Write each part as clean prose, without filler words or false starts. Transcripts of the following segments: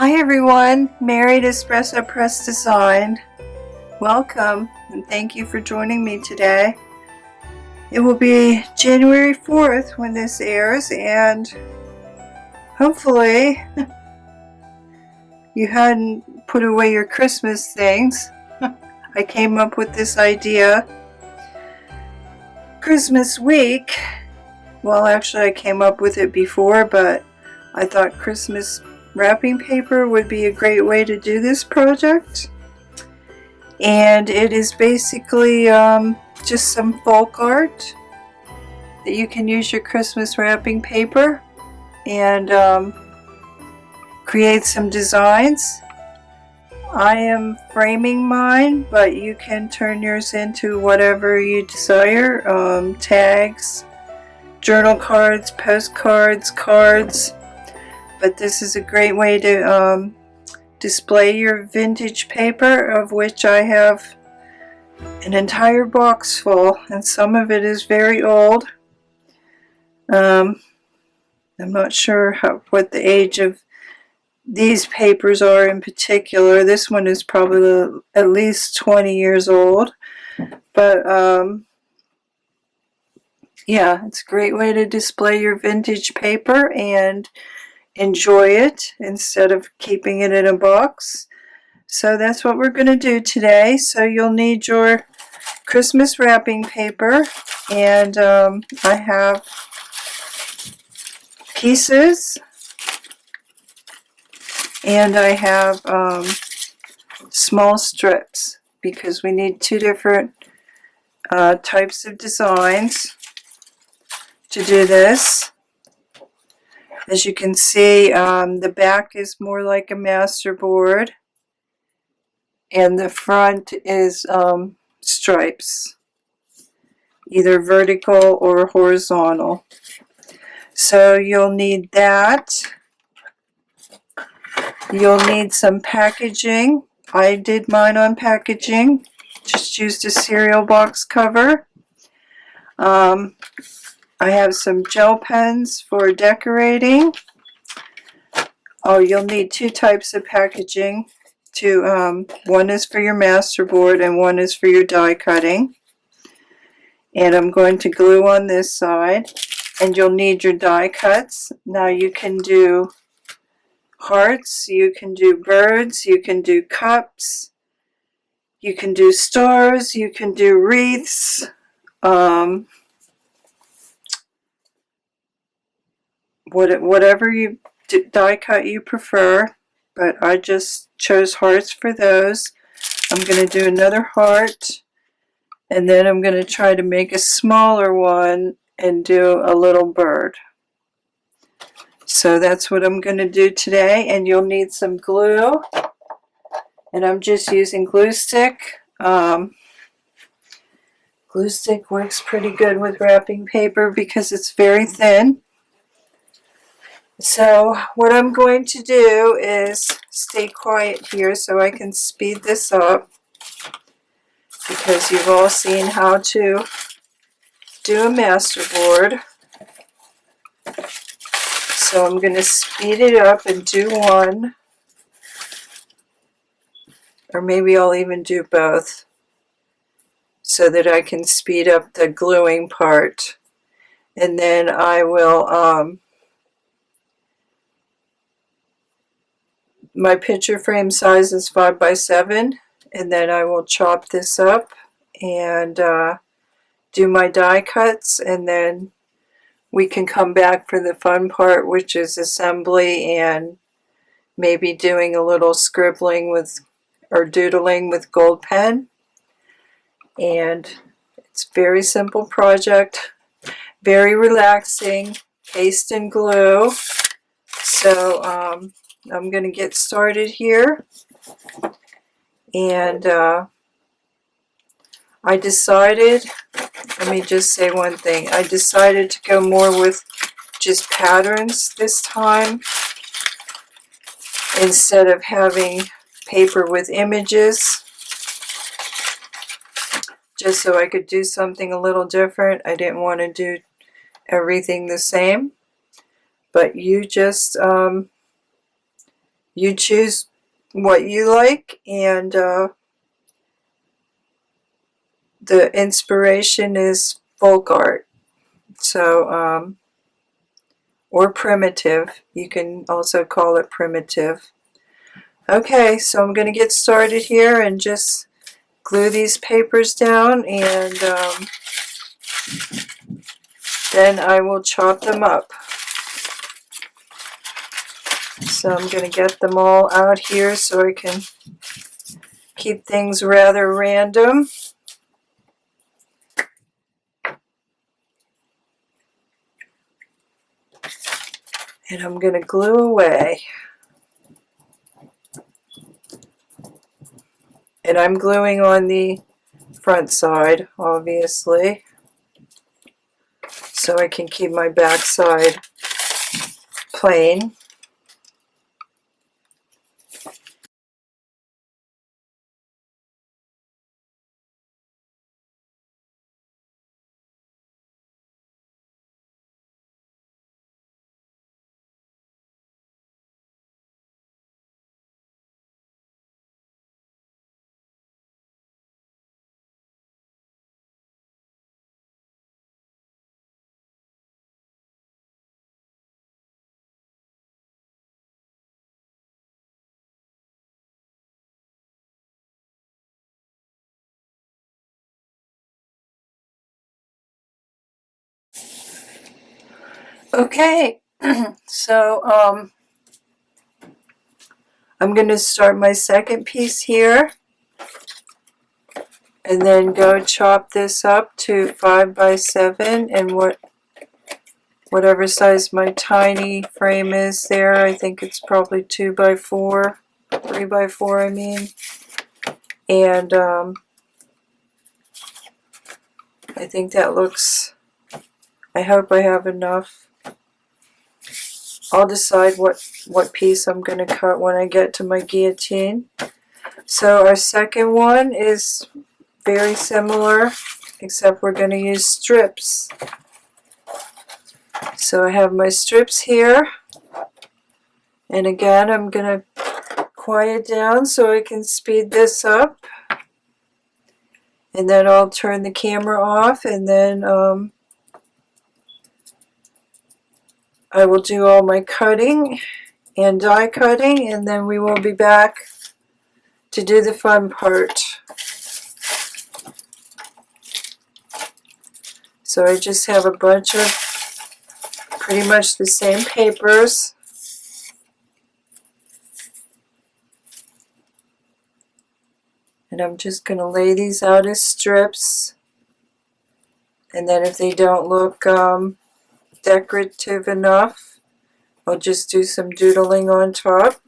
Hi everyone, Married Espresso Press Design. Welcome and thank you for joining me today. It will be January 4th when this airs, and hopefully you hadn't put away your Christmas things. I came up with this idea Christmas week. Well, actually I came up with it before, but I thought Christmas wrapping paper would be a great way to do this project. And it is basically just some folk art that you can use your Christmas wrapping paper and create some designs. I am framing mine, but you can turn yours into whatever you desire. Tags, journal cards, postcards, cards. But this is a great way to display your vintage paper, of which I have an entire box full, and some of it is very old. I'm not sure what the age of these papers are in particular. This one is probably at least 20 years old, but yeah, it's a great way to display your vintage paper and enjoy it instead of keeping it in a box. So that's what we're going to do today. So you'll need your Christmas wrapping paper, and I have pieces, and I have small strips because we need two different types of designs to do this. As you can see, the back is more like a masterboard, and the front is stripes, either vertical or horizontal. So you'll need that. You'll need some packaging. I did mine on packaging, just used a cereal box cover. I have some gel pens for decorating. Oh, you'll need two types of packaging. One is for your masterboard and one is for your die cutting. And I'm going to glue on this side. And you'll need your die cuts. Now you can do hearts, you can do birds, you can do cups, you can do stars, you can do wreaths. Whatever you die cut you prefer, but I just chose hearts for those. I'm going to do another heart, and then I'm going to try to make a smaller one and do a little bird. So that's what I'm going to do today, and you'll need some glue, and I'm just using glue stick. Glue stick works pretty good with wrapping paper because it's very thin. So what I'm going to do is stay quiet here so I can speed this up, because you've all seen how to do a masterboard. So I'm going to speed it up and do one, or maybe I'll even do both so that I can speed up the gluing part. And then I will my picture frame size is 5 by 7, and then I will chop this up and do my die cuts, and then we can come back for the fun part, which is assembly and maybe doing a little scribbling with or doodling with gold pen. And it's a very simple project, very relaxing, paste and glue. So I'm going to get started here, and I decided, let me just say one thing, I decided to go more with just patterns this time instead of having paper with images, just so I could do something a little different. I didn't want to do everything the same, but you just You choose what you like, and the inspiration is folk art. So, or primitive. You can also call it primitive. Okay, so I'm going to get started here and just glue these papers down, and then I will chop them up. So I'm going to get them all out here so I can keep things rather random. And I'm going to glue away. And I'm gluing on the front side, obviously, so I can keep my back side plain. Okay, so I'm going to start my second piece here, and then go chop this up to 5 by 7, and whatever size my tiny frame is there. I think it's probably 2 by 4, 3 by 4 I mean. And I think that looks, I hope I have enough. I'll decide what piece I'm going to cut when I get to my guillotine. So our second one is very similar, except we're going to use strips. So I have my strips here, and again I'm going to quiet down so I can speed this up, and then I'll turn the camera off, and then I will do all my cutting and die cutting, and then we will be back to do the fun part. So I just have a bunch of pretty much the same papers. And I'm just going to lay these out as strips. And then if they don't look decorative enough, I'll just do some doodling on top.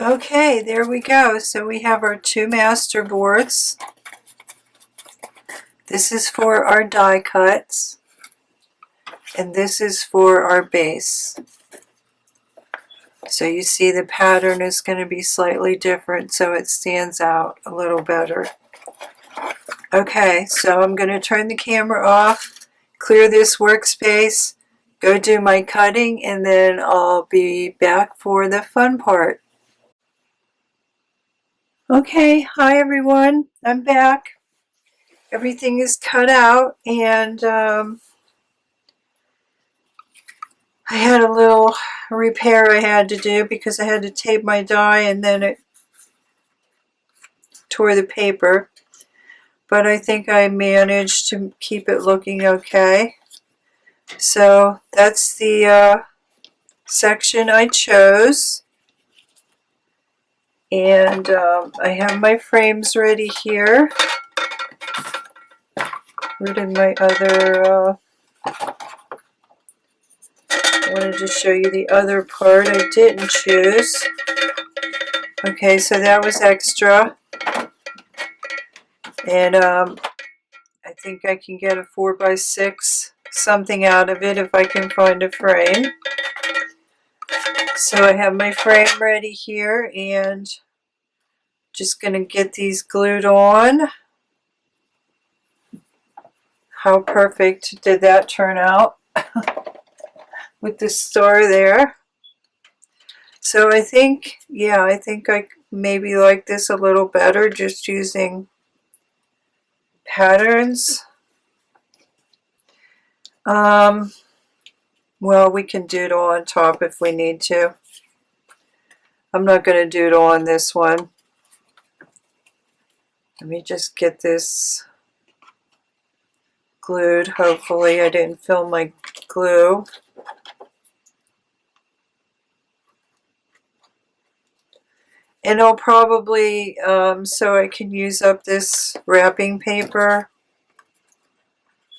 Okay, there we go. So we have our two master boards. This is for our die cuts, and this is for our base. So you see the pattern is going to be slightly different, so it stands out a little better. Okay, so I'm going to turn the camera off, clear this workspace, go do my cutting, and then I'll be back for the fun part. Okay, hi everyone, I'm back. Everything is cut out, and I had a little repair I had to do because I had to tape my die and then it tore the paper. But I think I managed to keep it looking okay. So that's the section I chose. And I have my frames ready here. Where did my other... I wanted to show you the other part I didn't choose. Okay, so that was extra. And I think I can get a 4x6 something out of it if I can find a frame. So I have my frame ready here and just going to get these glued on. How perfect did that turn out with the star there. So I think, yeah, I think I maybe like this a little better just using patterns. Well, we can doodle on top if we need to. I'm not going to doodle on this one. Let me just get this glued. Hopefully I didn't fill my glue. And I'll probably, so I can use up this wrapping paper,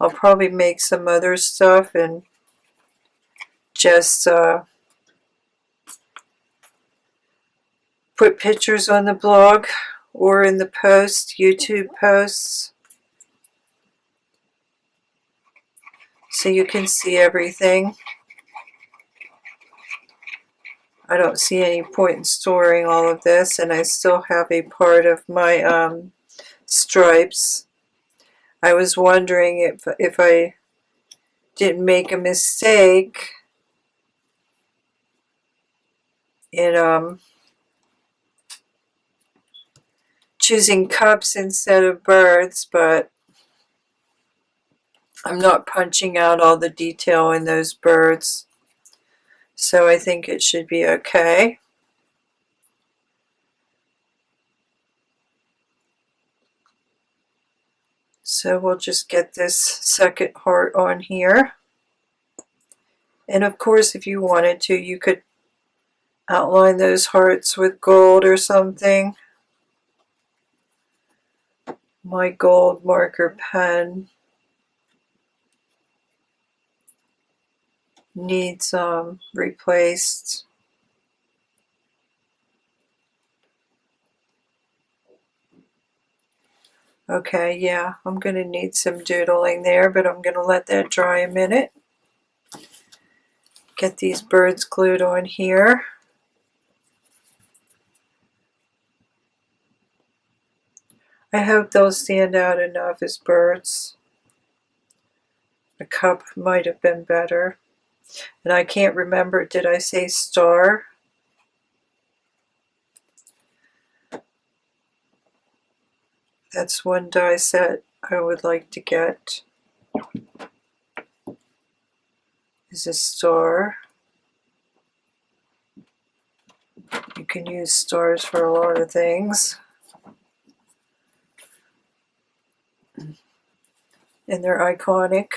I'll probably make some other stuff and just put pictures on the blog or in the post, YouTube posts, so you can see everything. I don't see any point in storing all of this, and I still have a part of my stripes. I was wondering if I didn't make a mistake in choosing cups instead of birds, but I'm not punching out all the detail in those birds, so I think it should be okay. So we'll just get this second heart on here. And of course, if you wanted to, you could outline those hearts with gold or something. My gold marker pen needs replaced. Okay, yeah, I'm going to need some doodling there, but I'm going to let that dry a minute. Get these birds glued on here. I hope they'll stand out enough as birds. A cup might have been better. And I can't remember, did I say star? That's one die set I would like to get, is a star. You can use stars for a lot of things. And they're iconic,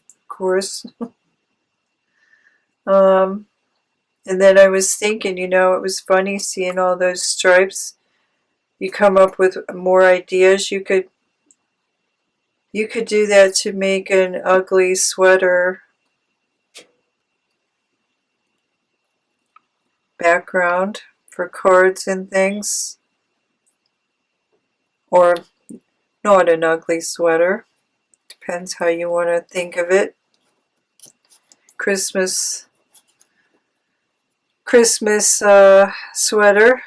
of course. And then I was thinking, you know, it was funny seeing all those stripes. You come up with more ideas. You could do that to make an ugly sweater background. for cards and things. Or not an ugly sweater. Depends how you want to think of it. Christmas sweater.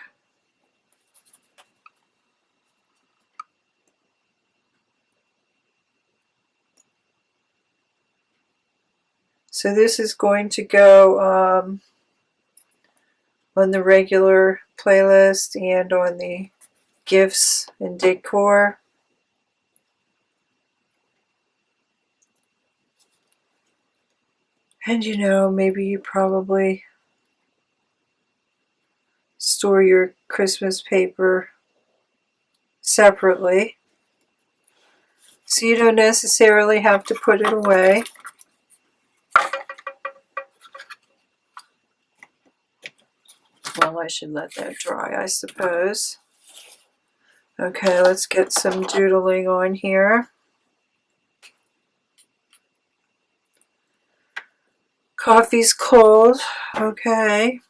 So this is going to go on the regular playlist and on the gifts and decor. And you know, maybe you probably store your Christmas paper separately, so you don't necessarily have to put it away. Well, I should let that dry, I suppose. Okay, let's get some doodling on here. Coffee's cold. Okay.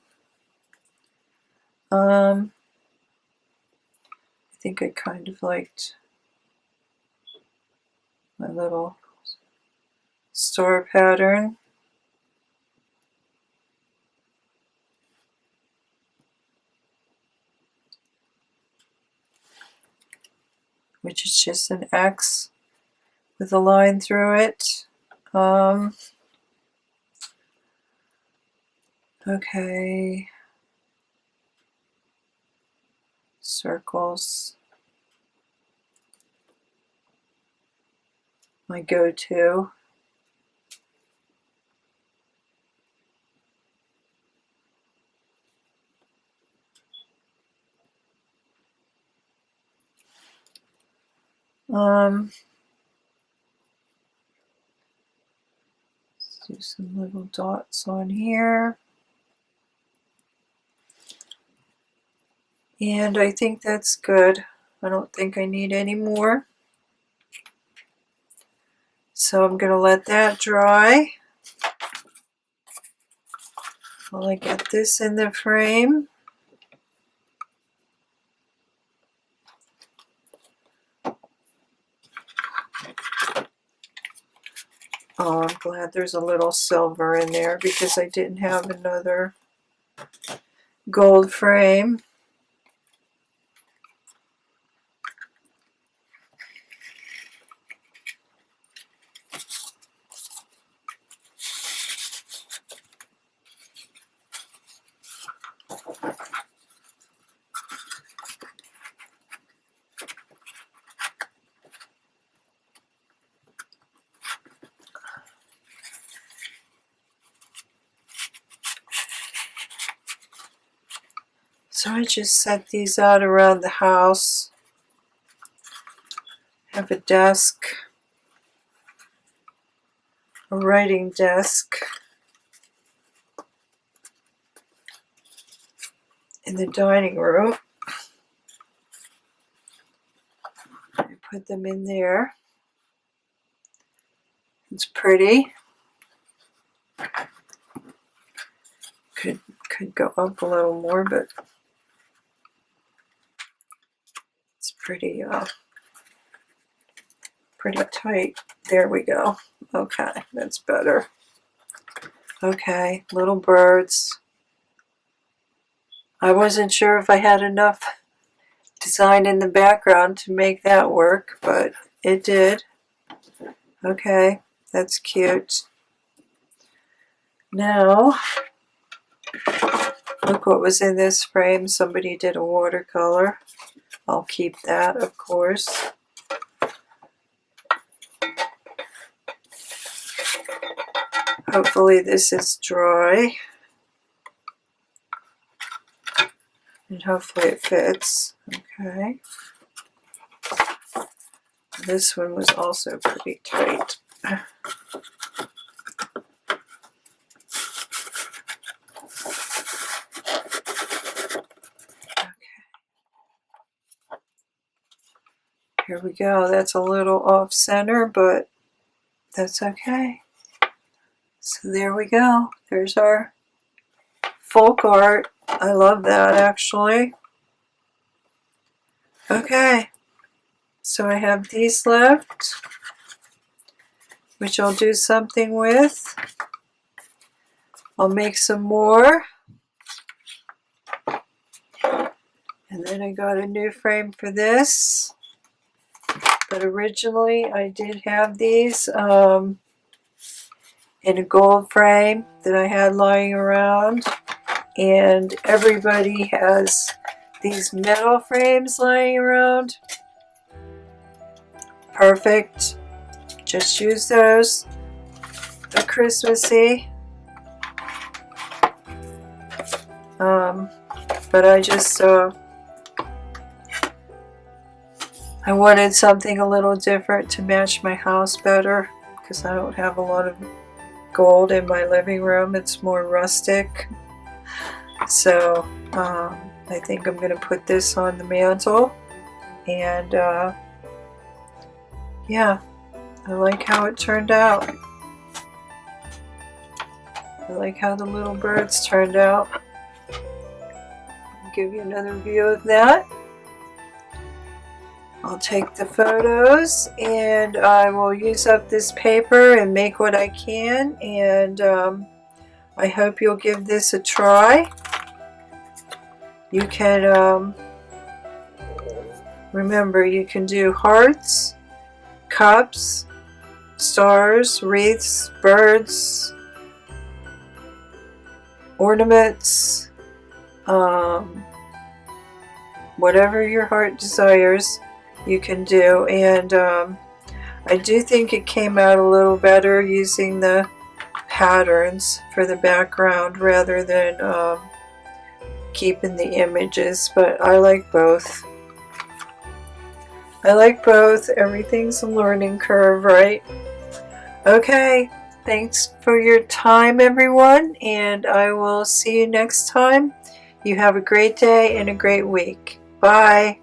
I think I kind of liked my little star pattern. Which is just an X with a line through it. Okay. Circles. My go-to. Let's do some little dots on here. And I think that's good. I don't think I need any more. So I'm going to let that dry while I get this in the frame. Oh, I'm glad there's a little silver in there because I didn't have another gold frame. So I just set these out around the house. Have a desk, a writing desk in the dining room. I put them in there. It's pretty. Could go up a little more, but it's pretty tight. There we go. Okay, that's better. Okay, little birds. I wasn't sure if I had enough design in the background to make that work, but it did. Okay, that's cute. Now, look what was in this frame. Somebody did a watercolor. I'll keep that, of course. Hopefully this is dry. And hopefully it fits. Okay. This one was also pretty tight. Here we go. That's a little off center, but that's okay. So there we go. There's our folk art. I love that actually. Okay, so I have these left, which I'll do something with. I'll make some more. And then I got a new frame for this. But originally I did have these in a gold frame that I had lying around. And everybody has these metal frames lying around. Perfect. Just use those. They're Christmassy. But I just I wanted something a little different to match my house better, because I don't have a lot of gold in my living room. It's more rustic. So I think I'm going to put this on the mantle. And yeah, I like how it turned out. I like how the little birds turned out. I'll give you another view of that. I'll take the photos and I will use up this paper and make what I can, and I hope you'll give this a try. You can, remember, you can do hearts, cups, stars, wreaths, birds, ornaments, whatever your heart desires. You can do, and I do think it came out a little better using the patterns for the background rather than keeping the images, but I like both. I like both. Everything's a learning curve, right? Okay, thanks for your time, everyone, and I will see you next time. You have a great day and a great week. Bye.